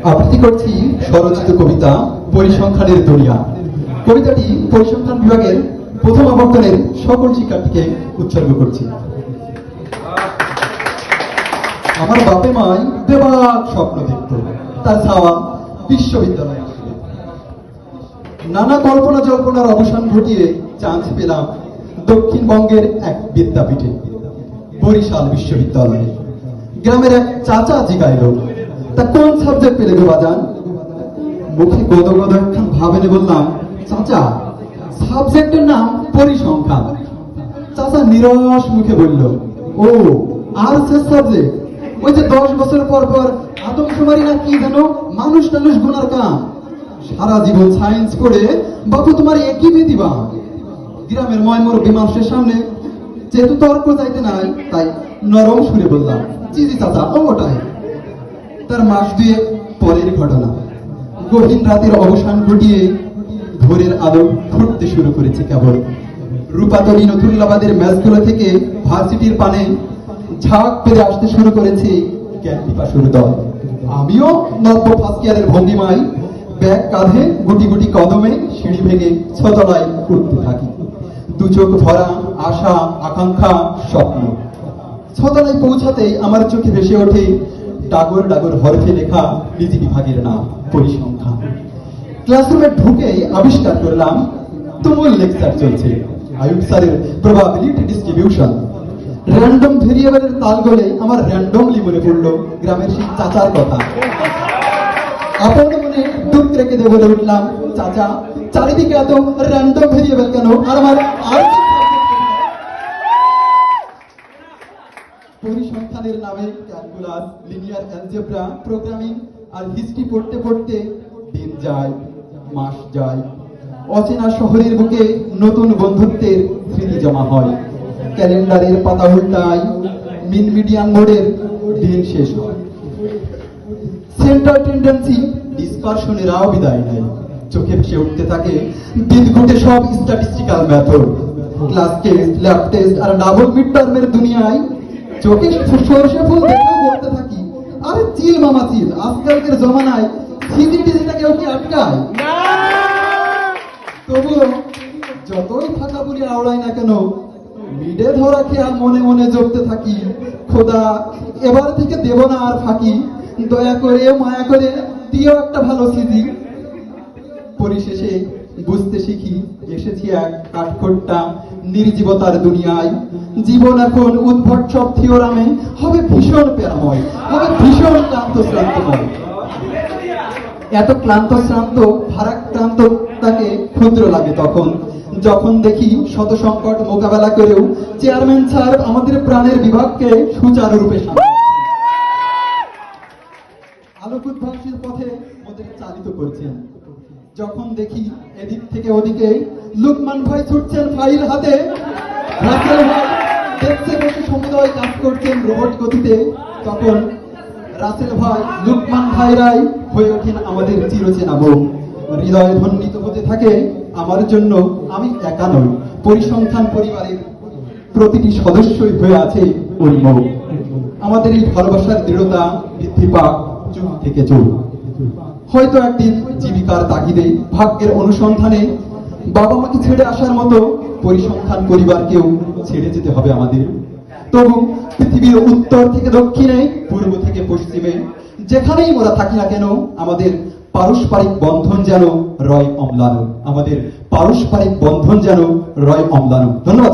আবৃত্তি করছি স্বরচিত কবিতা পরিসংখ্যানের দুনিয়া। কবিতাটি পরিসংখ্যান বিভাগের প্রথম আবর্তনের সকল শিক্ষার্থীকে উৎসর্গ করছি। আমার বাপে মাই দেবাক স্বপ্ন দেখত, তার ছাওয়া বিশ্ববিদ্যালয়ে আসবে। নানা কল্পনা জল্পনার অবসান ঘটিয়ে চান্স পেলাম দক্ষিণবঙ্গের এক বিদ্যাপীঠে, বরিশাল বিশ্ববিদ্যালয়ে। গ্রামের এক চাচা জিগাইল, তা কোন সাবজেক্ট পেলে গো বাজান? মুখে গদ গদ একখান ভাবেনে বললাম, চাচা সাবজেক্টের নাম পরিসংখ্যান। চাচা নিরস মুখে বলল, ও আর্টসের সাবজেক্ট, ওই যে 10 বছর পর পর আদমশুমারি না কি জানো মানুষ টানুষ গুনার কাম। সারা জীবন সায়েন্স পড়ে বাপু তোমার একই বেদিবা। গ্রামের ময়মুরব্বী মানুষের সামনে যেহেতু তর্ক চাইতে নাই, তাই নরম সুরে বললাম, জি জি চাচা ওটাই। তার মাস দুয়েক পরের ঘটনা। গহীন রাতের অবসান ঘটিয়ে ভোরের আলো ফুটতে শুরু করেছে কেবল। রূপাতলী নতুল্লাবাদের ম্যাচগুলো থেকে ভার্সিটির পানে ঝাঁক পেরে আসতে শুরু করেছে জ্ঞানপিপাসুর দল। আমিও নব্য ফার্স্ট ইয়ারের ভঙ্গিমায় ব্যাগ কাঁধে গুটি গুটি কদমে সিঁড়ি ভেঙে ছতলায় উঠতে থাকি। দু চোখ ভরা আশা, আকাঙ্ক্ষা, স্বপ্ন। ছতলায় পৌঁছাতেই আমার চোখে ভেসে ওঠে ডাগর ডাগর হরফে লেখা নীতি বিভাগের নাম পরিসংখ্যান। ক্লাসরুমে ঢুকেই আবিষ্কার করলাম তুমুল লেকচার চলছে আয়ুব স্যারের প্রবাবিলিটি ডিস্ট্রিবিউশন। র্যান্ডম ভেরিয়েবলের তালগোলে আমার র্যান্ডমলি মনে পড়লো গ্রামের সেই চাচার কথা। আপন মনে দুঃখ রেখে দেব বলে উঠলাম, চাচা চারিদিকে এত র্যান্ডম ভেরিয়েবল কেন? আর আমার পরিসংখ্যানের নামে ক্যালকুলাস, লিনিয়ার অ্যালজেব্রা, প্রোগ্রামিং আর হিস্ট্রি পড়তে পড়তে দিন যায়, মাস যায়। অচেনা শহরের বুকে নতুন বন্ধুত্বের স্মৃতি জমা হয়। ক্যালেন্ডারের পাতা উল্টায়, মিন মিডিয়ান মোডের দিন শেষ হয়। সেন্টার টেন্ডেন্সি ডিসপারশনেরাও বিদায় নেয়। চোখে ভেসে উঠতে থাকে বিদঘুটে সব statistical method. Class test, lab test আর ডাবল মিড টার্মের দুনিয়ায় চোখে সরষে ফুল দেখেও বলতে থাকি, আরে চিল মামা চিল, আজকালকার জমানায় সিজিটিজিটা কেউ কি আটকায়? তবুও যতই ফাঁকা পুরি আওড়াই না কেন, মিডে ধরা খেয়া মনে মনে জপতে থাকি, খোদা এবার থেকে দেব না আর ফাঁকি, দয়া করে মায়া করে দিও একটা ভালো সিজি। পরিশেষে বুঝতে শিখি এসেছি এক কাঠখোট্টা নির্জীবতার দুনিয়ায়। জীবন এখন উদ্ভট সব থিওরামে হবে ভীষণ প্যারাময়, হবে ভীষণ ক্লান্ত শ্রান্তময়। এত ক্লান্ত শ্রান্ত ভারাক্রান্ত তাকে ক্ষুদ্র লাগে তখন, যখন দেখি শত সংকট মোকাবেলা করেও চেয়ারম্যান স্যার আমাদের প্রাণের বিভাগকে সুচারুরূপে আলোকোদ্ভাসের পথে ওদের চালিত করছেন। যখন দেখি এদিক থেকে ওদিকে লুকমান ভাই ছুটছেন ফাইল হাতে, রাসেল ভাই ডেস্কে বসে সমুদয় কাজ করছেন রোবট গতিতে, তখন রাসেল ভাই, লুকমান ভাইরাই হয়ে ওঠেন আমাদের চিরচেনা বউ। হৃদয় ধন্বিত হতে থাকে আমার জন্য আমি একা নই, পরিসংখ্যান পরিবারের প্রতিটি সদস্যই হয়ে আছে উন্মুখ। আমাদের এই ভালোবাসার দৃঢ়তা বৃদ্ধি পাক যুগ থেকে যুগ। হয়তো একদিন জীবিকার তাগিদে, ভাগ্যের অনুসন্ধানে বাবা মাকে ছেড়ে আসার মতো পরিসংখ্যান পরিবারকেও ছেড়ে যেতে হবে আমাদের। তবু পৃথিবীর উত্তর থেকে দক্ষিণে, পূর্ব থেকে পশ্চিমে, যেখানেই মোরা থাকি না কেন, আমাদের পারস্পরিক বন্ধন যেন রয় অম্লান, আমাদের পারস্পরিক বন্ধন যেন রয় অম্লান। ধন্যবাদ।